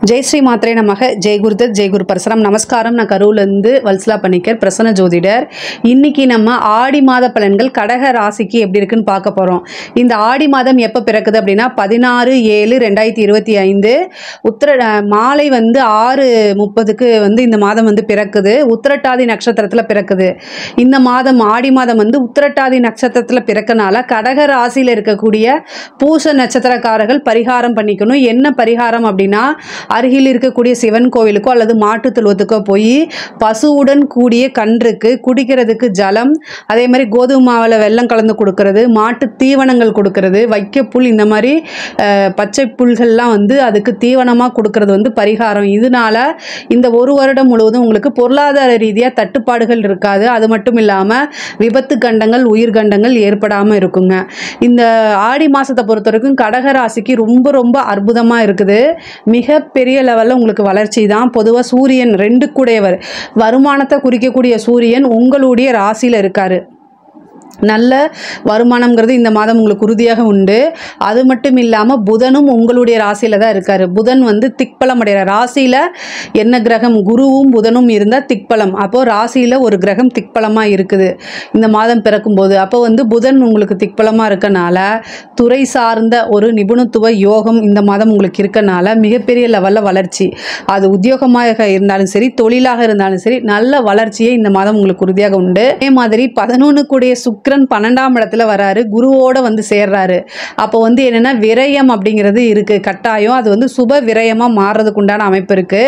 जय श्री मात्रे नमः जय गुरुदत्त जय गुरु परशुराम நமஸ்காரம் நான் கரூர்லேருந்து வல்சலா பண்ணிக்கர் பிரசன்ன ஜோதிடர். இன்னைக்கு நம்ம ஆடி மாத பலன்கள் கடக ராசிக்கு எப்படி இருக்குன்னு பார்க்க போகிறோம். இந்த ஆடி மாதம் எப்போ பிறக்குது அப்படின்னா 16/7/2025 மாலை 6:30க்கு இந்த மாதம் பிறக்குது. உத்திரட்டாதி நட்சத்திரத்தில் பிறக்குது. இந்த மாதம் ஆடி மாதம் உத்திரட்டாதி நட்சத்திரத்தில் பிறக்கனால கடக ராசியில் இருக்கக்கூடிய பூச நட்சத்திரக்காரர்கள் பரிகாரம் பண்ணிக்கணும். என்ன பரிகாரம் அப்படின்னா, அருகில் இருக்கக்கூடிய சிவன் கோவிலுக்கோ அல்லது மாட்டு தொழுவத்துக்கோ போய் பசுவுடன் கூடிய கன்றுக்கு குடிக்கிறதுக்கு ஜலம், அதே மாதிரி கோதுமை மாவில் வெல்லம் கலந்து கொடுக்கறது, மாட்டு தீவனங்கள் கொடுக்கறது, வைக்கப்புல், இந்த மாதிரி பச்சை புல்கள்லாம் அதுக்கு தீவனமாக கொடுக்கறது பரிகாரம். இதனால இந்த ஒரு வருடம் முழுவதும் உங்களுக்கு பொருளாதார ரீதியாக தட்டுப்பாடுகள் இருக்காது. அது மட்டும் இல்லாமல் விபத்து கண்டங்கள், உயிர்கண்டங்கள் ஏற்படாமல் இருக்குங்க. இந்த ஆடி மாதத்தை பொறுத்த வரைக்கும் கடகராசிக்கு ரொம்ப ரொம்ப அற்புதமாக இருக்குது. மிக பெரிய லெவலில் உங்களுக்கு வளர்ச்சி தான். பொதுவாக சூரியன் 2 கூடையவர், வருமானத்தை குறிக்கக்கூடிய சூரியன் உங்களுடைய ராசியில் இருக்கார். நல்ல வருமானம்ங்கிறது இந்த மாதம் உங்களுக்கு உறுதியாக உண்டு. அது மட்டும் இல்லாமல் புதனும் உங்களுடைய ராசியில் தான் இருக்கார். புதன் திக்பலம் அடைகிறார். ராசியில் என்ன கிரகம், குருவும் புதனும் இருந்தால் திக்பலம். அப்போது ராசியில் ஒரு கிரகம் திக்பலமாக இருக்குது இந்த மாதம் பிறக்கும்போது. அப்போ புதன் உங்களுக்கு திக்பலமாக இருக்கனால துறை சார்ந்த ஒரு நிபுணத்துவ யோகம் இந்த மாதம் உங்களுக்கு இருக்கனால மிகப்பெரிய லெவலில் வளர்ச்சி. அது உத்தியோகமாக இருந்தாலும் சரி, தொழிலாக இருந்தாலும் சரி, நல்ல வளர்ச்சியை இந்த மாதம் உங்களுக்கு உறுதியாக உண்டு. அதே மாதிரி 11 கூடிய சுக்கிரன் 12ஆம் இடத்துல வராரு, குருவோட சேர்றாரு. அப்போ என்னன்னா விரயம் அப்படிங்கிறது இருக்கு, கட்டாயம். அது சுப விரயமா மாறுறதுக்கு உண்டான அமைப்பு இருக்கு.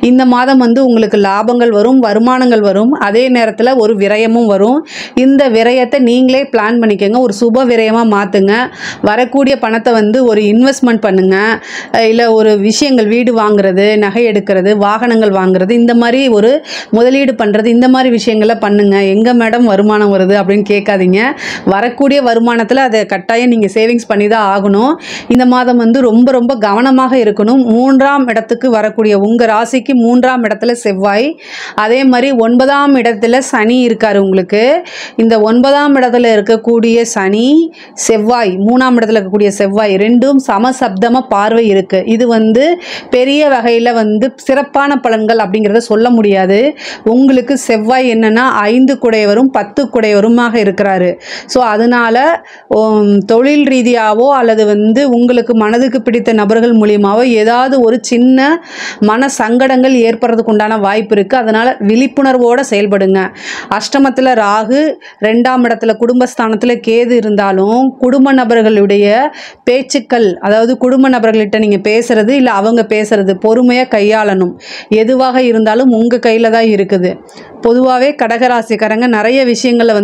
இந்த மாதம் உங்களுக்கு லாபங்கள் வரும், வருமானங்கள் வரும், அதே நேரத்தில் ஒரு விரயமும் வரும். இந்த விரயத்தை நீங்களே பிளான் பண்ணிக்கோங்க, ஒரு சுப விரயமா மாத்துங்க. வரக்கூடிய பணத்தை ஒரு இன்வெஸ்ட்மெண்ட் பண்ணுங்க, இல்லை ஒரு விஷயங்கள், வீடு வாங்குறது, நகை எடுக்கிறது, வாகனங்கள் வாங்குறது, இந்த மாதிரி ஒரு முதலீடு பண்றது, இந்த மாதிரி விஷயங்களை பண்ணுங்க. எங்க மேடம் வருமானம் வருது அப்படின்னு கேட்காதீங்க. வரக்கூடிய வருமானத்தில் அதை கட்டாயம் நீங்கள் சேவிங்ஸ் பண்ணி தான் ஆகணும். இந்த மாதம் ரொம்ப ரொம்ப கவனமாக இருக்கணும். 3ஆம் இடத்துக்கு வரக்கூடிய உங்கள் ராசிக்கு 3ஆம் இடத்துல செவ்வாய், அதே மாதிரி 9ஆம் இடத்துல சனி இருக்கார் உங்களுக்கு. இந்த 9ஆம் இடத்துல இருக்கக்கூடிய சனி, செவ்வாய், 3ஆம் இடத்துல இருக்கக்கூடிய செவ்வாய் ரெண்டும் சமசப்தமாக பார்வை இருக்குது. இது பெரிய வகையில் சிறப்பான பலன்கள் அப்படிங்கிறத சொல்ல முடியாது. உங்களுக்கு செவ்வாய் என்னன்னா 5 குடையவரும் 10 குடையவருமாக இருக்கிறாரு. ஸோ அதனால தொழில் ரீதியாவோ அல்லது உங்களுக்கு மனதுக்கு பிடித்த நபர்கள் மூலியமாவோ ஏதாவது ஒரு சின்ன மன சங்கடங்கள் ஏற்படுறதுக்கு உண்டான வாய்ப்பு இருக்குது. அதனால் விழிப்புணர்வோடு செயல்படுங்க. அஷ்டமத்தில் ராகு, 2ஆம் இடத்துல குடும்பஸ்தானத்தில் கேது இருந்தாலும் குடும்ப நபர்களுடைய பேச்சுக்கள், அதாவது குடும்ப நபர்கள்கிட்ட நீங்கள் பேசுறது இல்லை அவங்க பேசுறது பொறுமையாக கையாளணும். எதுவாக இருந்தாலும் உங்கள் கையில் தான் இருக்குது. பொதுவாகவே கடகராசிக்காரங்க நிறைய விஷயங்களை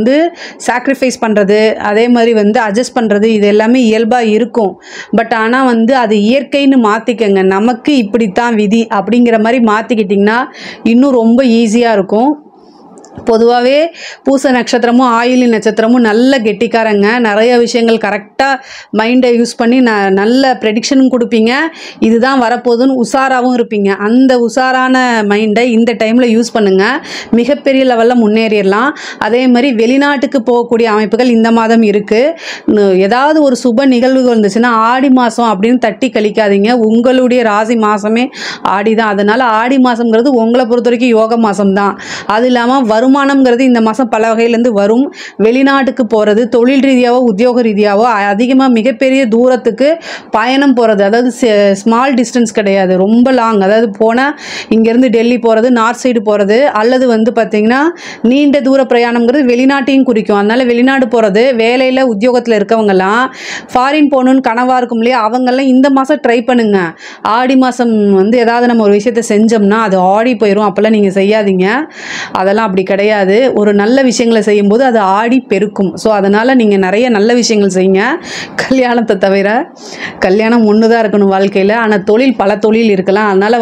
சாக்ரிஃபைஸ் பண்ணுறது, அதே மாதிரி அட்ஜஸ்ட் பண்ணுறது, இது எல்லாமே இயல்பாக இருக்கும். பட் ஆனால் அது இயற்கைன்னு மாற்றிக்கங்க. நமக்கு இப்படித்தான் விதி அப்படிங்கிற மாதிரி மாற்றிக்கிட்டிங்கன்னா இன்னும் ரொம்ப ஈஸியாக இருக்கும். பொதுவாகவே பூச நட்சத்திரமும் ஆயிலி நட்சத்திரமும் நல்ல கெட்டிக்காரங்க. நிறைய விஷயங்கள் கரெக்டாக மைண்டை யூஸ் பண்ணி நல்ல ப்ரெடிக்ஷனும் கொடுப்பீங்க. இதுதான் வரப்போகுதுன்னு உஷாராகவும் இருப்பீங்க. அந்த உஷாரான மைண்டை இந்த டைமில் யூஸ் பண்ணுங்கள். மிகப்பெரிய லெவலில் முன்னேறிடலாம். அதே மாதிரி வெளிநாட்டுக்கு போகக்கூடிய அமைப்புகள் இந்த மாதம் இருக்குது. ஏதாவது ஒரு சுப நிகழ்வுகள் இருந்துச்சுன்னா ஆடி மாதம் அப்படின்னு தட்டி கழிக்காதீங்க. உங்களுடைய ராசி மாதமே ஆடி தான். அதனால் ஆடி மாதங்கிறது உங்களை பொறுத்த வரைக்கும் யோக மாதம் தான். அது இல்லாமல் வருமானம்ங்கிறது இந்த மாதம் பல வகையிலேருந்து வரும். வெளிநாட்டுக்கு போகிறது, தொழில் ரீதியாவோ உத்தியோக ரீதியாவோ அதிகமாக மிகப்பெரிய தூரத்துக்கு பயணம் போகிறது, அதாவது ஸ்மால் டிஸ்டன்ஸ் கிடையாது, ரொம்ப லாங். அதாவது போனால் இங்கேருந்து டெல்லி போகிறது, நார்த் சைடு போகிறது, அல்லது பார்த்திங்கன்னா நீண்ட தூர பிரயாணம்ங்கிறது வெளிநாட்டையும் குறிக்கும். அதனால் வெளிநாடு போகிறது, வேலையில் உத்தியோகத்தில் இருக்கவங்கெல்லாம் ஃபாரின் போகணுன்னு கனவாக இருக்கும் இல்லையா, அவங்கெல்லாம் இந்த மாதம் ட்ரை பண்ணுங்க. ஆடி மாதம் ஏதாவது நம்ம ஒரு விஷயத்தை செஞ்சோம்னா அது ஆடி போயிடும். அப்போல்லாம் நீங்கள் செய்யாதீங்க. அதெல்லாம் அப்படி கிடையாது. ஒரு நல்ல விஷயங்களை செய்யும்போது அது ஆடி பெருக்கும். ஸோ அதனால் நீங்கள் நிறைய நல்ல விஷயங்கள் செய்யுங்க. கல்யாணத்தை தவிர, கல்யாணம் ஒன்று தான் இருக்கணும் வாழ்க்கையில். ஆனால் தொழில் பல தொழில் இருக்கலாம். அதனால்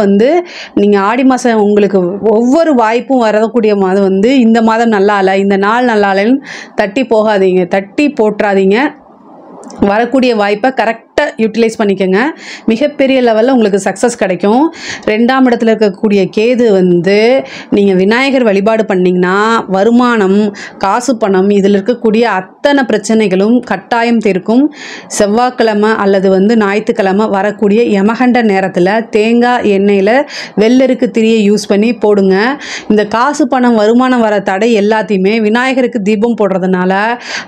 நீங்கள் ஆடி மாதம் உங்களுக்கு ஒவ்வொரு வாய்ப்பும் வரக்கூடிய மாதம் இந்த மாதம் நல்லா இல்லை, இந்த நாள் நல்லா இல்லைன்னு தட்டி போகாதீங்க, தட்டி போட்டுறாதீங்க. வரக்கூடிய வாய்ப்பை கரெக்டாக யூட்டிலைஸ் பண்ணிக்கோங்க. மிகப்பெரிய லெவலில் உங்களுக்கு சக்ஸஸ் கிடைக்கும். 2ஆம் இடத்துல இருக்கக்கூடிய கேது வந்து நீங்கள் விநாயகர் வழிபாடு பண்ணிங்கன்னா வருமானம், காசு, பணம் இதில் இருக்கக்கூடிய அத்தனை பிரச்சனைகளும் கட்டாயம் தீர்க்கும். செவ்வாய்க்கிழமை அல்லது வந்து ஞாயிற்றுக்கிழமை வரக்கூடிய யமகண்ட நேரத்தில் தேங்காய் எண்ணெயில் வெள்ளருக்கு திரியை யூஸ் பண்ணி போடுங்க. இந்த காசு, பணம், வருமானம் வர தடை எல்லாத்தையுமே விநாயகருக்கு தீபம் போடுறதுனால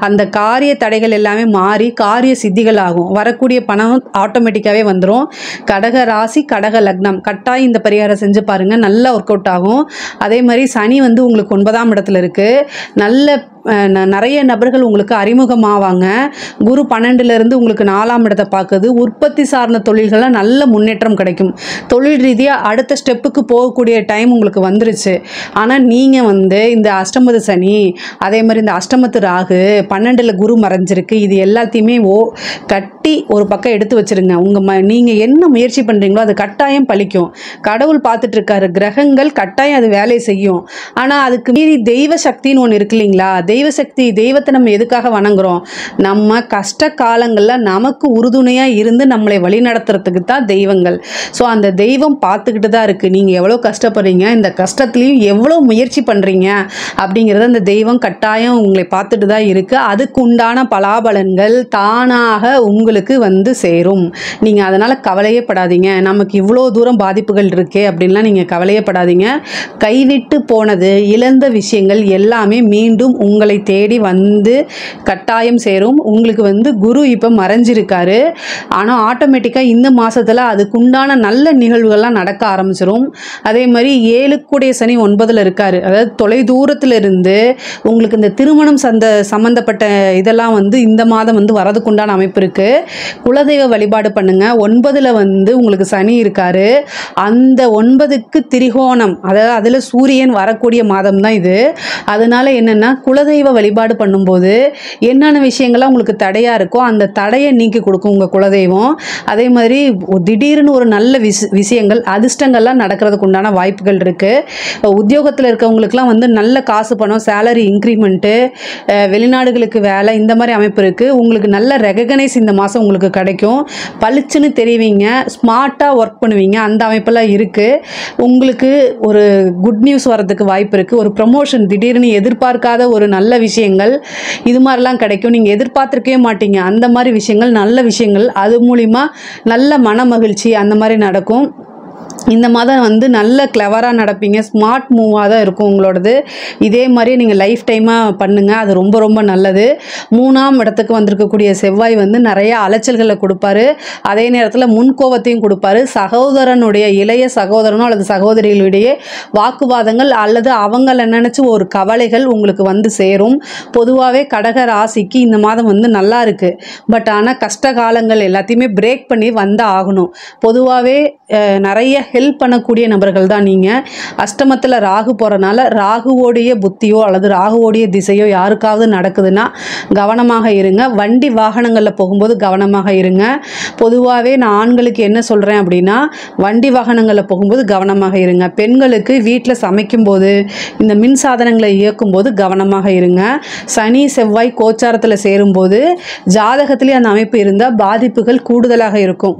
அந்த காரிய தடைகள் எல்லாமே மாறி காரிய சித்திகள் ஆகும். வரக்கூடிய பணம் ஆட்டோமேட்டிக்காகவே வந்துடும். கடக ராசி, கடக லக்னம் கட்டாயம் இந்த பரிகாரம் செஞ்சு பாருங்கள், நல்லா ஒர்க் அவுட் ஆகும். அதே மாதிரி சனி வந்து உங்களுக்கு 9ஆம் இடத்துல இருக்குது. நல்ல நிறைய நபர்கள் உங்களுக்கு அறிமுகமாவாங்க. குரு 12லேருந்து உங்களுக்கு 4ஆம் இடத்தை பார்க்குது. உற்பத்தி சார்ந்த தொழில்களில் நல்ல முன்னேற்றம் கிடைக்கும். தொழில் ரீதியாக அடுத்த ஸ்டெப்புக்கு போகக்கூடிய டைம் உங்களுக்கு வந்துருச்சு. ஆனால் நீங்கள் வந்து இந்த அஷ்டமத்து சனி, அதே மாதிரி இந்த அஷ்டமத்து ராகு, 12ல் குரு மறைஞ்சிருக்கு, இது எல்லாத்தையுமே கட்டி ஒரு பக்கம் எடுத்து வச்சுருங்க. நீங்கள் என்ன முயற்சி பண்ணுறீங்களோ அது கட்டாயம் பலிக்கும். கடவுள் பார்த்துட்டு இருக்காரு, கிரகங்கள் கட்டாயம் அது வேலை செய்யும். ஆனால் அதுக்கு மீறி தெய்வ சக்தின்னு ஒன்று இருக்கு இல்லைங்களா? தெய்வ சக்தி, தெய்வத்தை நம்ம எதுக்காக வணங்குறோம்? நம்ம கஷ்ட காலங்களில் நமக்கு உறுதுணையாக இருந்து நம்மளை வழி நடத்துறதுக்கு தான் தெய்வங்கள். ஸோ அந்த தெய்வம் பார்த்துக்கிட்டு தான் இருக்குது. நீங்கள் எவ்வளோ கஷ்டப்படுறீங்க, இந்த கஷ்டத்துலேயும் எவ்வளோ முயற்சி பண்ணுறீங்க அப்படிங்கிறத அந்த தெய்வம் கட்டாயம் உங்களை பார்த்துட்டு தான் இருக்குது. அதுக்கு உண்டான பலாபலன்கள் தானாக உங்களுக்கு வந்து சேரும். நீங்கள் அதனால் கவலையே படாதீங்க. நமக்கு இவ்வளோ தூரம் பாதிப்புகள் இருக்கே அப்படின்லாம் நீங்கள் கவலையே படாதீங்க. கைவிட்டு போனது, இழந்த விஷயங்கள் எல்லாமே மீண்டும் உங்களை தேடி வந்து கட்டாயம் சேரும். உங்களுக்கு வந்து குரு இப்போ மறைஞ்சிருக்காரு. ஆனால் ஆட்டோமேட்டிக்காக இந்த மாதத்தில் அதுக்குண்டான நல்ல நிகழ்வுகள்லாம் நடக்க ஆரம்பிச்சிடும். அதே மாதிரி 7க்குடைய சனி 9ல் இருக்கார். அதாவது தொலை தூரத்தில் இருந்து உங்களுக்கு இந்த திருமணம் சம்மந்தப்பட்ட இதெல்லாம் வந்து இந்த மாதம் வந்து வரதுக்குண்டான அமைப்பு இருக்குது. குலதெய்வ வழிபாடு பண்ணுங்கள். 9ல் வந்து உங்களுக்கு சனி இருக்கார். அந்த 9க்கு திரிகோணம், அதாவது அதில் சூரியன் வரக்கூடிய மாதம் தான் இது. அதனால என்னென்னா குலதெய்வ வழிபாடு பண்ணும்போது என்னென்ன விஷயங்கள்லாம் உங்களுக்கு தடையாக இருக்கோ அந்த தடையை நீக்கி கொடுக்கும் உங்கள் குலதெய்வம். அதே மாதிரி திடீர்னு ஒரு நல்ல விஷயங்கள், அதிர்ஷ்டங்கள்லாம் நடக்கிறதுக்கு உண்டான வாய்ப்புகள் இருக்குது. உத்தியோகத்தில் இருக்கவங்களுக்குலாம் வந்து நல்ல காசு, பணம், சேலரி இன்க்ரிமெண்ட்டு, வெளிநாடுகளுக்கு வேலை, இந்த மாதிரி அமைப்பு இருக்குது. உங்களுக்கு நல்ல ரெகக்னைஸ் இந்த மாதம் உங்களுக்கு கிடைக்கும். பளிச்சுன்னு தெரிவிங்க, ஸ்மார்ட்டாக ஒர்க் பண்ணுவீங்க, அந்த அமைப்பெல்லாம் இருக்குது. உங்களுக்கு ஒரு குட் நியூஸ் வரதுக்கு வாய்ப்பு இருக்குது. ஒரு ப்ரமோஷன், திடீர்னு எதிர்பார்க்காத ஒரு நல்ல விஷயங்கள், இது மாதிரிலாம் கிடைக்கும். நீங்கள் எதிர்பார்த்துருக்கவே மாட்டீங்க. அந்த மாதிரி விஷயங்கள், நல்ல விஷயங்கள், அது மூலிமா நல்ல மன மகிழ்ச்சி அந்த மாதிரி நடக்கும். இந்த மாதம் வந்து நல்ல கிளவராக நடப்பீங்க. ஸ்மார்ட் மூவாக தான் இருக்கும் உங்களோடது. இதே மாதிரி நீங்கள் லைஃப் டைமாக பண்ணுங்கள். அது ரொம்ப ரொம்ப நல்லது. 3ஆம் இடத்துக்கு வந்திருக்கக்கூடிய செவ்வாய் வந்து நிறைய அலைச்சல்களை கொடுப்பாரு. அதே நேரத்தில் முன்கோபத்தையும் கொடுப்பாரு. சகோதரனுடைய, இளைய சகோதரனோ அல்லது சகோதரிகளுடைய வாக்குவாதங்கள் அல்லது அவங்கள நினச்சி ஒரு கவலைகள் உங்களுக்கு வந்து சேரும். பொதுவாகவே கடக ராசிக்கு இந்த மாதம் வந்து நல்லா இருக்குது. பட் ஆனால் கஷ்ட காலங்கள் எல்லாத்தையுமே பிரேக் பண்ணி வந்து ஆகணும். பொதுவாகவே நிறைய ஹெல்ப் பண்ணக்கூடிய நபர்கள் தான் நீங்கள். அஷ்டமத்தில் ராகு போகிறனால ராகுவோடைய புத்தியோ அல்லது ராகுவோடைய திசையோ யாருக்காவது நடக்குதுன்னா கவனமாக இருங்க. வண்டி வாகனங்களில் போகும்போது கவனமாக இருங்க. பொதுவாகவே நான் ஆண்களுக்கு என்ன சொல்கிறேன் அப்படின்னா, வண்டி வாகனங்களில் போகும்போது கவனமாக இருங்க. பெண்களுக்கு வீட்டில் சமைக்கும்போது, இந்த மின் சாதனங்களை இயக்கும்போது கவனமாக இருங்க. சனி செவ்வாய் கோச்சாரத்தில் சேரும்போது ஜாதகத்திலே அந்த அமைப்பு இருந்தால் பாதிப்புகள் கூடுதலாக இருக்கும்.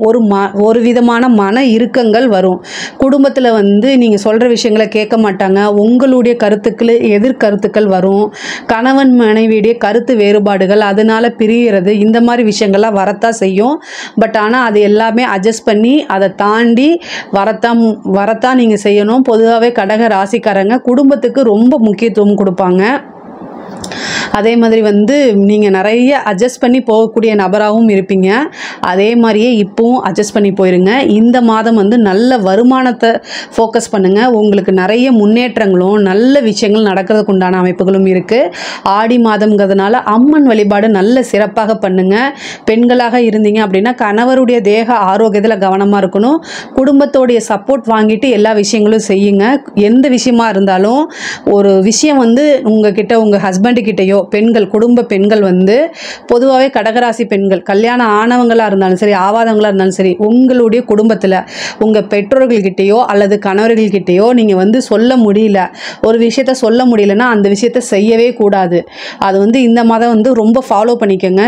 ஒரு விதமான மன இறுக்கங்கள் வரும். குடும்பத்தில் வந்து நீங்கள் சொல்கிற விஷயங்களை கேட்க மாட்டாங்க. உங்களுடைய கருத்துக்கள் எதிர்கருத்துக்கள் வரும். கணவன் மனைவியுடைய கருத்து வேறுபாடுகள், அதனால் பிரிகிறது, இந்த மாதிரி விஷயங்கள்லாம் வரத்தான் செய்யும். பட் ஆனால் அது எல்லாமே அட்ஜஸ்ட் பண்ணி அதை தாண்டி வரத்தான் நீங்கள் செய்யணும். பொதுவாகவே கடக ராசிக்காரங்க குடும்பத்துக்கு ரொம்ப முக்கியத்துவம் கொடுப்பாங்க. அதே மாதிரி வந்து நீங்கள் நிறைய அட்ஜஸ்ட் பண்ணி போகக்கூடிய நபராகவும் இருப்பீங்க. அதே மாதிரியே இப்போவும் அட்ஜஸ்ட் பண்ணி போயிருங்க. இந்த மாதம் வந்து நல்ல வருமானத்தை ஃபோக்கஸ் பண்ணுங்கள். உங்களுக்கு நிறைய முன்னேற்றங்களும் நல்ல விஷயங்கள் நடக்கிறதுக்கு உண்டான அமைப்புகளும் இருக்குது. ஆடி மாதம்ங்கிறதுனால அம்மன் வழிபாடு நல்ல சிறப்பாக பண்ணுங்கள். பெண்களாக இருந்தீங்க அப்படின்னா கணவருடைய தேக ஆரோக்கியத்தில் கவனமாக இருக்கணும். குடும்பத்தோடைய சப்போர்ட் வாங்கிட்டு எல்லா விஷயங்களும் செய்யுங்க. எந்த விஷயமா இருந்தாலும் ஒரு விஷயம் வந்து உங்ககிட்ட, உங்கள் ஹஸ்பண்டுக்கிட்டேயோ பெண்கள் குடும்ப பெண்கள் வந்து பொதுவாகவே கடகராசி பெண்கள் கல்யாணம் ஆனவங்களாக இருந்தாலும் சரி ஆவாதவங்களாக இருந்தாலும் சரி உங்களுடைய குடும்பத்தில் உங்கள் பெற்றோர்கள்கிட்டயோ அல்லது கணவர்கள்கிட்டயோ நீங்கள் வந்து சொல்ல முடியல, ஒரு விஷயத்த சொல்ல முடியலன்னா அந்த விஷயத்த செய்யவே கூடாது. அது வந்து இந்த மாதம் வந்து ரொம்ப ஃபாலோ பண்ணிக்கோங்க.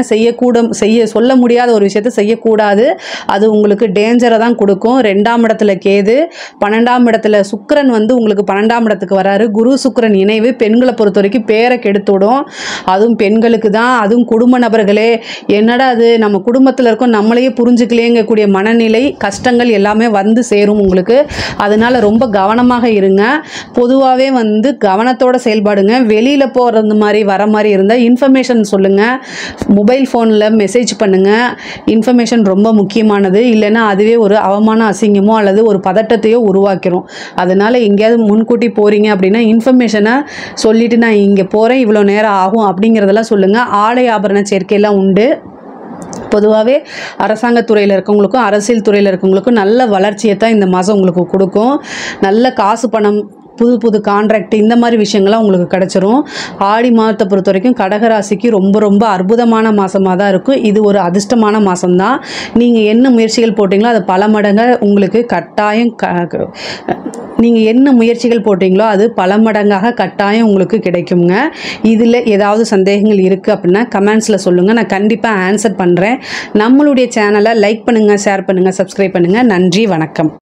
சொல்ல முடியாத ஒரு விஷயத்த செய்யக்கூடாது. அது உங்களுக்கு டேஞ்சரை தான் கொடுக்கும். 2ஆம் இடத்துல கேது, 12ஆம் இடத்துல சுக்கிரன் வந்து உங்களுக்கு 12ஆம் இடத்துக்கு வராரு. குரு சுக்கிரன் இணைவு பெண்களை பொறுத்த வரைக்கும் பேரை கெடுத்துடும். அதுவும் பெண்களுக்கு தான். அதுவும் குடும்ப நபர்களே, என்னடா அது நம்ம குடும்பத்தில் இருக்கோம் நம்மளையே புரிஞ்சுக்கலேங்கக்கூடிய மனநிலை கஷ்டங்கள் எல்லாமே வந்து சேரும் உங்களுக்கு. அதனால ரொம்ப கவனமாக இருங்க. பொதுவாகவே வந்து கவனத்தோட செயல்பாடுங்க. வெளியில் போகிறது மாதிரி வர மாதிரி இருந்தால் இன்ஃபர்மேஷன் சொல்லுங்கள். மொபைல் ஃபோனில் மெசேஜ் பண்ணுங்கள். இன்ஃபர்மேஷன் ரொம்ப முக்கியமானது. இல்லைன்னா அதுவே ஒரு அவமான அசிங்கமோ அல்லது ஒரு பதட்டத்தையோ உருவாக்கிரும். அதனால் எங்கேயாவது முன்கூட்டி போகிறீங்க அப்படின்னா இன்ஃபர்மேஷனை சொல்லிவிட்டு நான் இங்கே போகிறேன் இவ்வளோ நேரம் ஆகும் அப்படிங்கிறதெல்லாம் சொல்லுங்கள். ஆடை ஆபரண சேர்க்கையெல்லாம் உண்டு. பொதுவாகவே அரசாங்கத்துறையில் இருக்கவங்களுக்கும் அரசியல் துறையில் இருக்கவங்களுக்கும் நல்ல வளர்ச்சியை தான் இந்த மாதம் உங்களுக்கு கொடுக்கும். நல்ல காசு பணம் புது கான்ட்ராக்ட் இந்த மாதிரி விஷயங்கள்லாம் உங்களுக்கு கிடச்சிரும். ஆடி மாதத்தை பொறுத்த வரைக்கும் கடகராசிக்கு ரொம்ப ரொம்ப அற்புதமான மாதமாக தான் இருக்கும். இது ஒரு அதிர்ஷ்டமான மாதம்தான். நீங்கள் என்ன முயற்சிகள் போட்டிங்களோ அது பல மடங்கு உங்களுக்கு கட்டாயம் நீங்கள் என்ன முயற்சிகள் போட்டிங்களோ அது பல மடங்காக கட்டாயம் உங்களுக்கு கிடைக்குங்க. இதில் ஏதாவது சந்தேகங்கள் இருக்குது அப்படின்னா கமெண்ட்ஸில் சொல்லுங்கள். நான் கண்டிப்பாக ஆன்சர் பண்ணுறேன். நம்மளுடைய சேனலை லைக் பண்ணுங்கள், ஷேர் பண்ணுங்கள், சப்ஸ்கிரைப் பண்ணுங்கள். நன்றி, வணக்கம்.